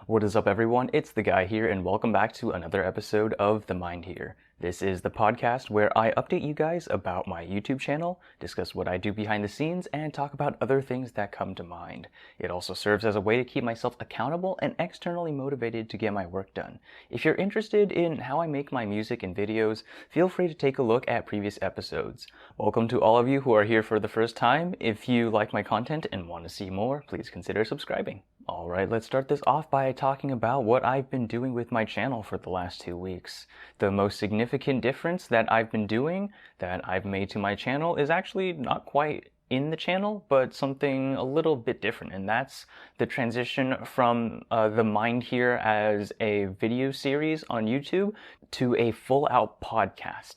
What is up, everyone? It's the guy here, and welcome back to another episode of Themindhere. This is the podcast where I update you guys about my YouTube channel, discuss what I do behind the scenes, and talk about other things that come to mind. It also serves as a way to keep myself accountable and externally motivated to get my work done. If you're interested in how I make my music and videos, feel free to take a look at previous episodes. Welcome to all of you who are here for the first time. If you like my content and want to see more, please consider subscribing. Alright, let's start this off by talking about what I've been doing with my channel for the last 2 weeks. The most significant difference that I've been doing, that I've made to my channel, is actually not quite in the channel, but something a little bit different, and that's the transition from Themindhere as a video series on YouTube to a full-out podcast.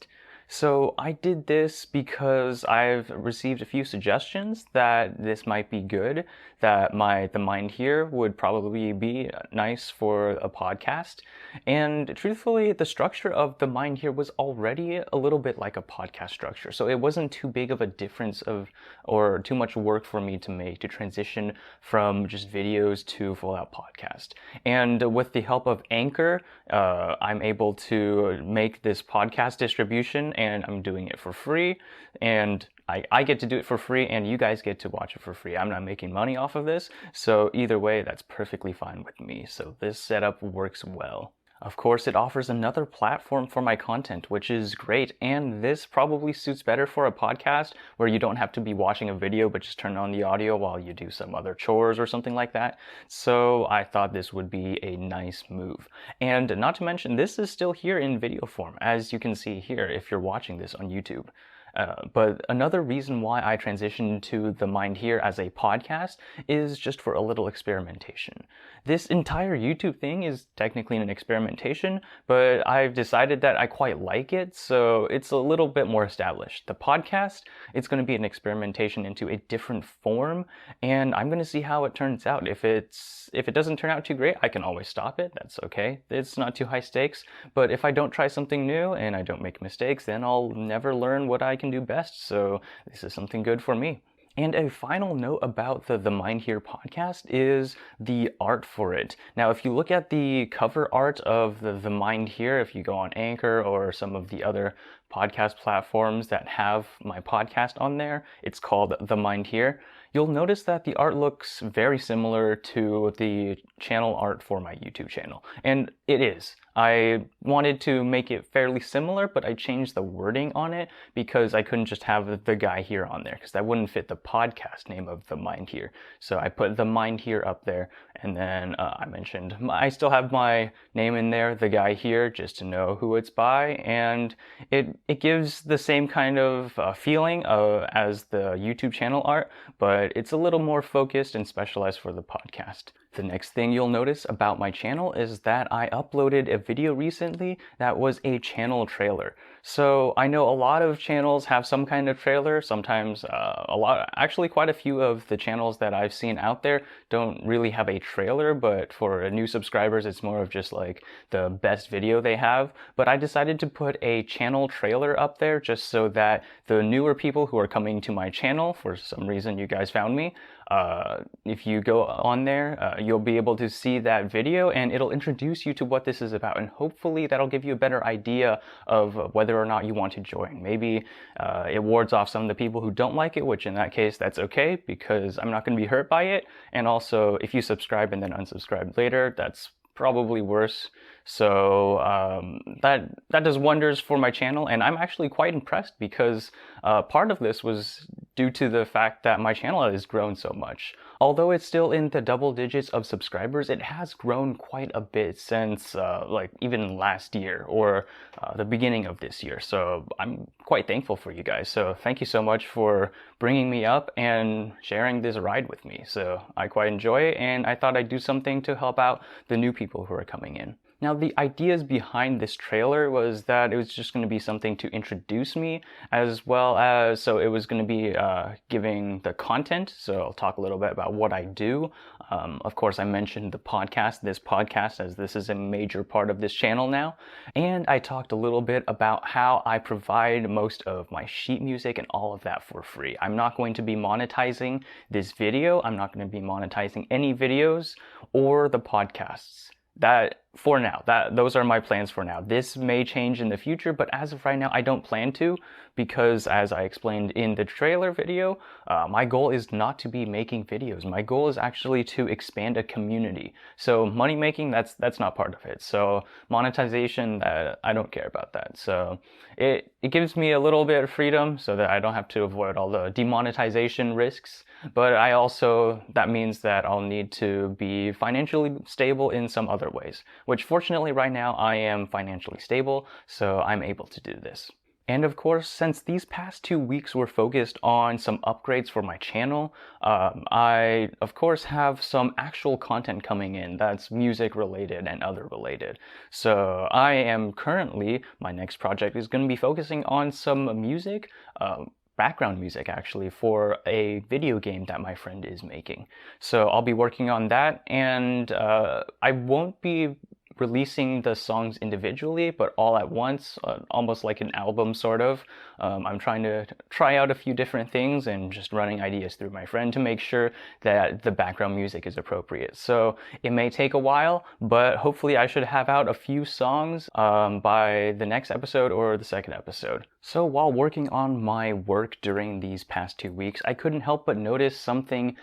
So I did this because I've received a few suggestions that this might be good, that Themindhere would probably be nice for a podcast. And truthfully, the structure of Themindhere was already a little bit like a podcast structure. So it wasn't too big of a difference or too much work for me to make to transition from just videos to full-out podcast. And with the help of Anchor, I'm able to make this podcast distribution, and I'm doing it for free, and I get to do it for free, and you guys get to watch it for free. I'm not making money off of this, so either way, that's perfectly fine with me. So this setup works well. Of course, it offers another platform for my content, which is great, and this probably suits better for a podcast where you don't have to be watching a video but just turn on the audio while you do some other chores or something like that. So I thought this would be a nice move. And not to mention, this is still here in video form, as you can see here if you're watching this on YouTube. But another reason why I transitioned to Themindhere as a podcast is just for a little experimentation. This entire YouTube thing is technically an experimentation, but I've decided that I quite like it, so it's a little bit more established. The podcast, it's going to be an experimentation into a different form, and I'm going to see how it turns out. If it doesn't turn out too great, I can always stop it. That's okay. It's not too high stakes. But if I don't try something new and I don't make mistakes, then I'll never learn what I can do best. So this is something good for me. And a final note about the Themindhere podcast is the art for it. Now, if you look at the cover art of the Themindhere, if you go on Anchor or some of the other podcast platforms that have my podcast on there, it's called Themindhere. You'll notice that the art looks very similar to the channel art for my YouTube channel. And it is. I wanted to make it fairly similar, but I changed the wording on it because I couldn't just have the guy here on there because that wouldn't fit the podcast name of Themindhere. So I put Themindhere up there, and then I mentioned I still have my name in there, the guy here, just to know who it's by, and it gives the same kind of feeling as the YouTube channel art, but it's a little more focused and specialized for the podcast. The next thing you'll notice about my channel is that I uploaded a video recently that was a channel trailer. So I know a lot of channels have some kind of trailer. Sometimes actually quite a few of the channels that I've seen out there don't really have a trailer, but for new subscribers, it's more of just like the best video they have. But I decided to put a channel trailer up there just so that the newer people who are coming to my channel, for some reason you guys found me, if you go on there, you'll be able to see that video, and it'll introduce you to what this is about, and hopefully that'll give you a better idea of whether or not you want to join. Maybe it wards off some of the people who don't like it, which in that case, that's okay, because I'm not going to be hurt by it. And also, if you subscribe and then unsubscribe later, that's probably worse. So that does wonders for my channel, and I'm actually quite impressed because part of this was due to the fact that my channel has grown so much. Although it's still in the double digits of subscribers, it has grown quite a bit since like even last year or the beginning of this year. So I'm quite thankful for you guys. So thank you so much for bringing me up and sharing this ride with me. So I quite enjoy it, and I thought I'd do something to help out the new people who are coming in. Now, the ideas behind this trailer was that it was just going to be something to introduce me, as well as, so it was going to be giving the content. So I'll talk a little bit about what I do. Of course, I mentioned this podcast, as this is a major part of this channel now. And I talked a little bit about how I provide most of my sheet music and all of that for free. I'm not going to be monetizing this video. I'm not going to be monetizing any videos or the podcasts. That for now, those are my plans for now. This may change in the future, but as of right now, I don't plan to, because as I explained in the trailer video, my goal is not to be making videos. My goal is actually to expand a community. So money making, that's not part of it. So monetization, I don't care about that. So it gives me a little bit of freedom so that I don't have to avoid all the demonetization risks. But that means that I'll need to be financially stable in some other ways, which fortunately right now I am financially stable, so I'm able to do this. And of course, since these past 2 weeks were focused on some upgrades for my channel, I of course have some actual content coming in that's music related and other related. So I am currently, my next project is going to be focusing on some music, background music actually, for a video game that my friend is making. So I'll be working on that, and I won't be releasing the songs individually, but all at once, almost like an album sort of. I'm trying to try out a few different things and just running ideas through my friend to make sure that the background music is appropriate. So it may take a while, but hopefully I should have out a few songs by the next episode or the second episode. So while working on my work during these past 2 weeks, I couldn't help but notice something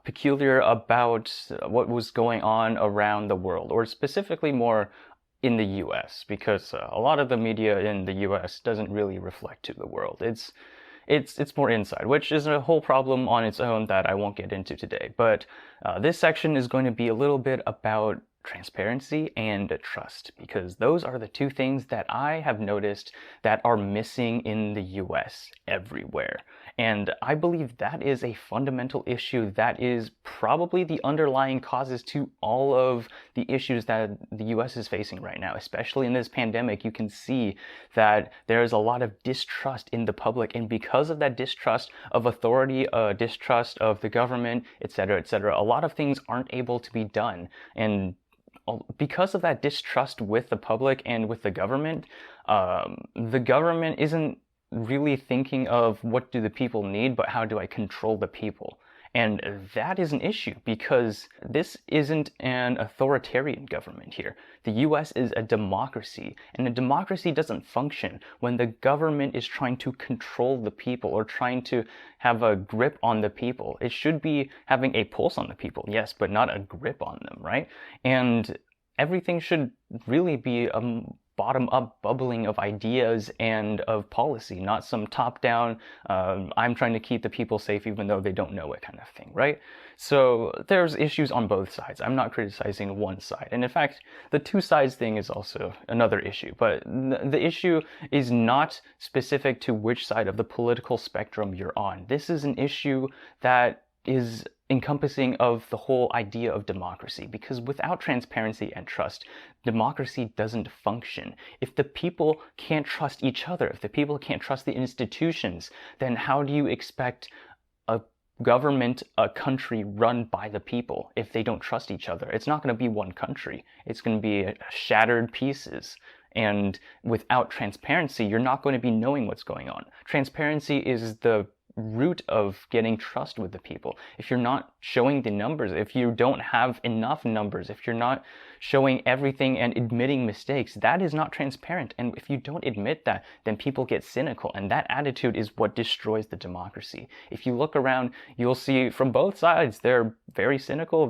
peculiar about what was going on around the world, or specifically more in the US, because a lot of the media in the US doesn't really reflect to the world. It's more inside, which is a whole problem on its own that I won't get into today. But this section is going to be a little bit about transparency and trust, because those are the two things that I have noticed that are missing in the US everywhere. And I believe that is a fundamental issue that is probably the underlying causes to all of the issues that the US is facing right now. Especially in this pandemic, you can see that there is a lot of distrust in the public, and because of that distrust of authority, distrust of the government, etc., etc., a lot of things aren't able to be done. And because of that distrust with the public and with the government isn't really thinking of what do the people need, but how do I control the people? And that is an issue, because this isn't an authoritarian government here. The US is a democracy, and a democracy doesn't function when the government is trying to control the people or trying to have a grip on the people. It should be having a pulse on the people, yes, but not a grip on them, right? And everything should really be bottom-up bubbling of ideas and of policy, not some top-down, I'm trying to keep the people safe even though they don't know it kind of thing, right? So there's issues on both sides. I'm not criticizing one side. And in fact, the two sides thing is also another issue. But the issue is not specific to which side of the political spectrum you're on. This is an issue that is encompassing of the whole idea of democracy, because without transparency and trust, democracy doesn't function. If the people can't trust each other, if the people can't trust the institutions, then how do you expect a government, a country run by the people if they don't trust each other? It's not going to be one country. It's going to be shattered pieces. And without transparency, you're not going to be knowing what's going on. Transparency is the root of getting trust with the people. If you're not showing the numbers, if you don't have enough numbers, if you're not showing everything and admitting mistakes, that is not transparent. And if you don't admit that, then people get cynical, and that attitude is what destroys the democracy. If you look around, you'll see from both sides, they're very cynical,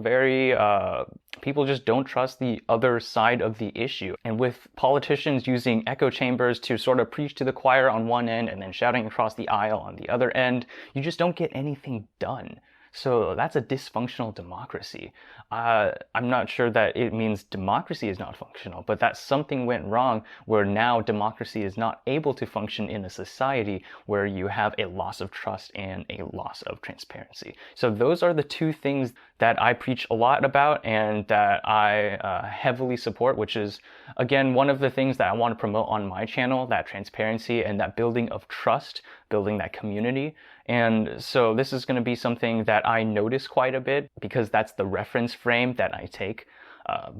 people just don't trust the other side of the issue. And with politicians using echo chambers to sort of preach to the choir on one end and then shouting across the aisle on the other end, you just don't get anything done. So that's a dysfunctional democracy. I'm not sure that it means democracy is not functional, but that something went wrong where now democracy is not able to function in a society where you have a loss of trust and a loss of transparency. So those are the two things that I preach a lot about and that I heavily support, which is, again, one of the things that I want to promote on my channel, that transparency and that building of trust, building that community. And so this is going to be something that I notice quite a bit because that's the reference frame that I take.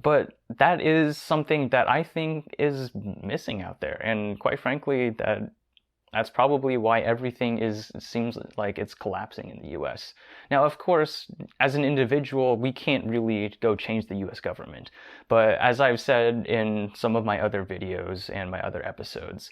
But that is something that I think is missing out there. And quite frankly, that's probably why everything seems like it's collapsing in the US. Now, of course, as an individual, we can't really go change the US government. But as I've said in some of my other videos and my other episodes,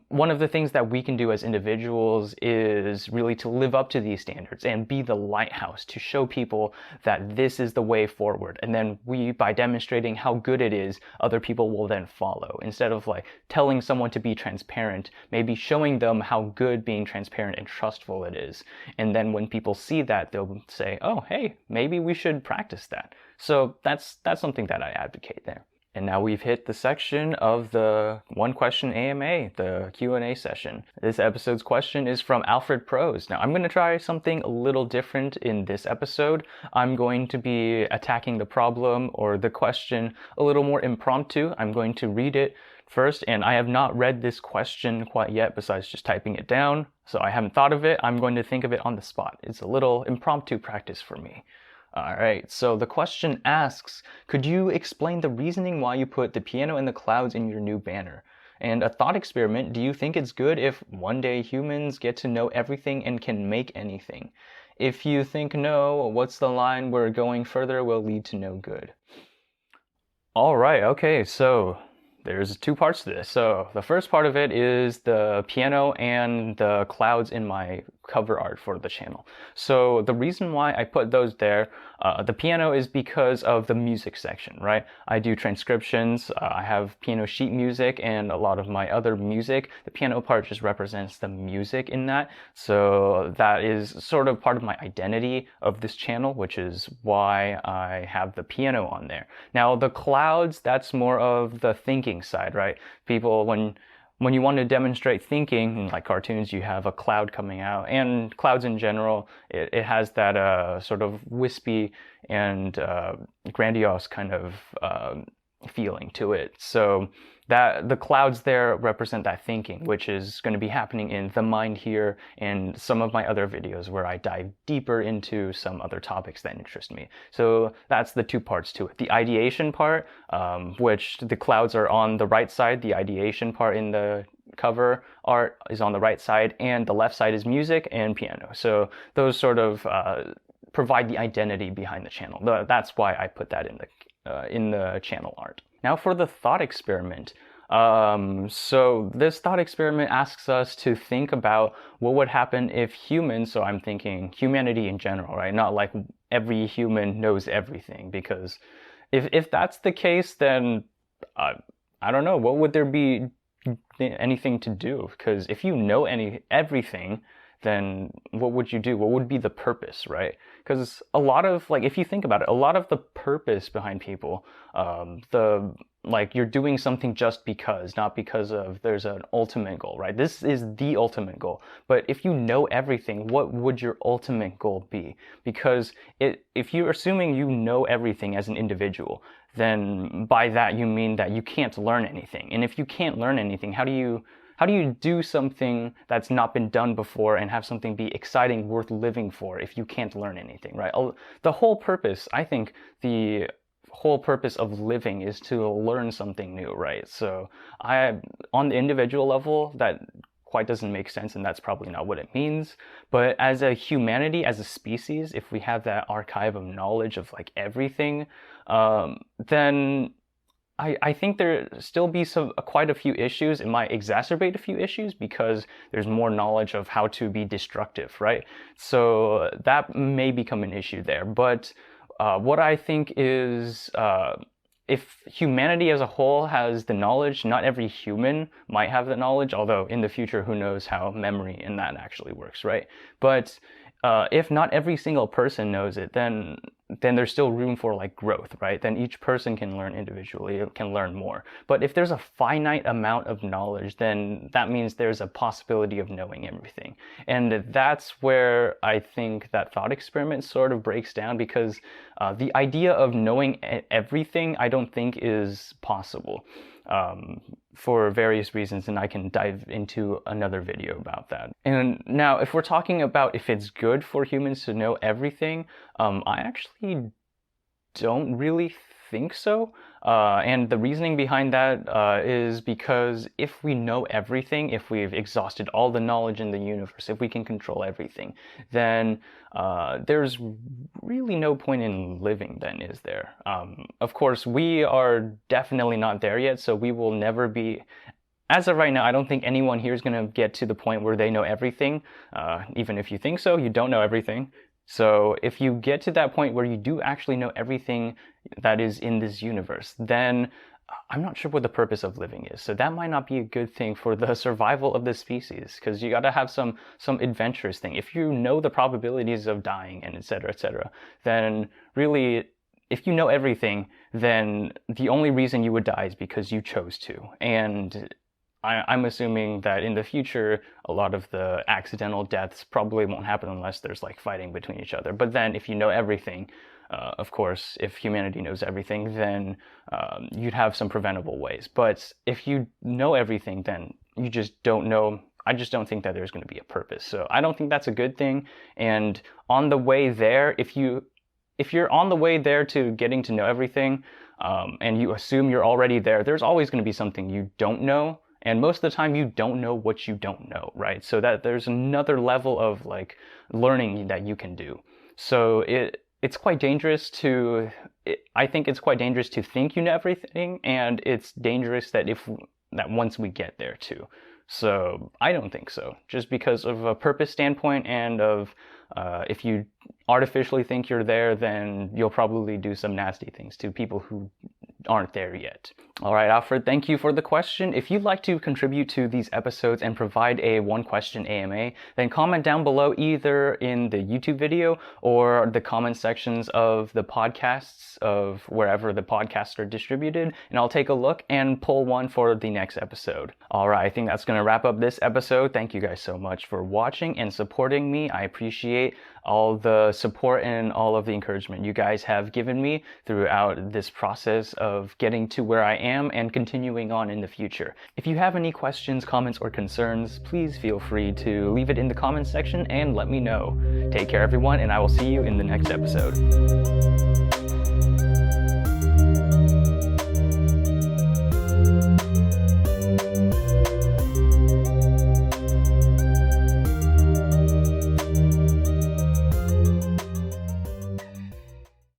one of the things that we can do as individuals is really to live up to these standards and be the lighthouse to show people that this is the way forward. And then by demonstrating how good it is, other people will then follow. Instead of like telling someone to be transparent, maybe showing them how good being transparent and trustful it is. And then when people see that, they'll say, oh, hey, maybe we should practice that. So that's something that I advocate there. And now we've hit the section of the One Question AMA, the Q&A session. This episode's question is from Alfred Prose. Now, I'm going to try something a little different in this episode. I'm going to be attacking the problem or the question a little more impromptu. I'm going to read it first, and I have not read this question quite yet besides just typing it down, so I haven't thought of it. I'm going to think of it on the spot. It's a little impromptu practice for me. Alright, so the question asks, could you explain the reasoning why you put the piano in the clouds in your new banner? And a thought experiment, do you think it's good if one day humans get to know everything and can make anything? If you think no, what's the line where going further will lead to no good? Alright, okay, so there's two parts to this. So the first part of it is the piano and the clouds in my cover art for the channel. So the reason why I put those there, the piano is because of the music section, right? I do transcriptions, I have piano sheet music and a lot of my other music. The piano part just represents the music in that. So that is sort of part of my identity of this channel, which is why I have the piano on there. Now the clouds, that's more of the thinking side, right? People, when you want to demonstrate thinking, in like cartoons, you have a cloud coming out, and clouds in general, it has that sort of wispy and grandiose kind of feeling to it. So that the clouds there represent that thinking, which is going to be happening in Themindhere and some of my other videos where I dive deeper into some other topics that interest me. So that's the two parts to it. The ideation part, which the clouds are on the right side, the ideation part in the cover art is on the right side, and the left side is music and piano. So those sort of provide the identity behind the channel. That's why I put that in the channel art. Now for the thought experiment. So this thought experiment asks us to think about what would happen if humans, so I'm thinking humanity in general, right? Not like every human knows everything, because if that's the case, then I don't know, what would there be anything to do? Because if you know everything, then what would you do? What would be the purpose, right? Because a lot of, like, if you think about it, a lot of the purpose behind people, you're doing something just because, not because of there's an ultimate goal, right? This is the ultimate goal. But if you know everything, what would your ultimate goal be? Because if you're assuming you know everything as an individual, then by that you mean that you can't learn anything. And if you can't learn anything, how do you do something that's not been done before and have something be exciting, worth living for, if you can't learn anything, right? The whole purpose, I think the whole purpose of living is to learn something new, right? So on the individual level, that quite doesn't make sense, and that's probably not what it means. But as a humanity, as a species, if we have that archive of knowledge of like everything, then I think there still be quite a few issues. It might exacerbate a few issues because there's more knowledge of how to be destructive, right? So that may become an issue there. But what I think is, if humanity as a whole has the knowledge, not every human might have the knowledge, although in the future, who knows how memory in that actually works, right? But if not every single person knows it, then then there's still room for like growth, right? Then each person can learn individually, can learn more. But if there's a finite amount of knowledge, then that means there's a possibility of knowing everything. And that's where I think that thought experiment sort of breaks down, because the idea of knowing everything I don't think is possible. For various reasons, and I can dive into another video about that. And now, if we're talking about if it's good for humans to know everything, I actually don't really think so. And the reasoning behind that is because if we know everything, if we've exhausted all the knowledge in the universe, if we can control everything, then there's really no point in living then, is there? Of course, we are definitely not there yet, so we will never be. As of right now, I don't think anyone here is going to get to the point where they know everything. Even if you think so, you don't know everything. So if you get to that point where you do actually know everything that is in this universe, then I'm not sure what the purpose of living is. So that might not be a good thing for the survival of the species, because you got to have some adventurous thing. If you know the probabilities of dying and et cetera, then really, if you know everything, then the only reason you would die is because you chose to. And I'm assuming that in the future, a lot of the accidental deaths probably won't happen unless there's like fighting between each other. But then if you know everything, of course, if humanity knows everything, then you'd have some preventable ways. But if you know everything, then you just don't know. I just don't think that there's going to be a purpose. So I don't think that's a good thing. And on the way there, if you're on the way there to getting to know everything, and you assume you're already there, there's always going to be something you don't know. And most of the time you don't know what you don't know, right? So that there's another level of like learning that you can do. So it's quite dangerous I think it's quite dangerous to think you know everything, and it's dangerous that once we get there too. So I don't think so, just because of a purpose standpoint, and of if you artificially think you're there, then you'll probably do some nasty things to people who aren't there yet. All right, Alfred, thank you for the question. If you'd like to contribute to these episodes and provide a one question AMA, then comment down below either in the YouTube video or the comment sections of the podcasts of wherever the podcasts are distributed, and I'll take a look and pull one for the next episode. All right, I think that's going to wrap up this episode. Thank you guys so much for watching and supporting me. I appreciate all the support and all of the encouragement you guys have given me throughout this process of getting to where I am and continuing on in the future. If you have any questions, comments, or concerns, please feel free to leave it in the comments section and let me know. Take care, everyone, and I will see you in the next episode.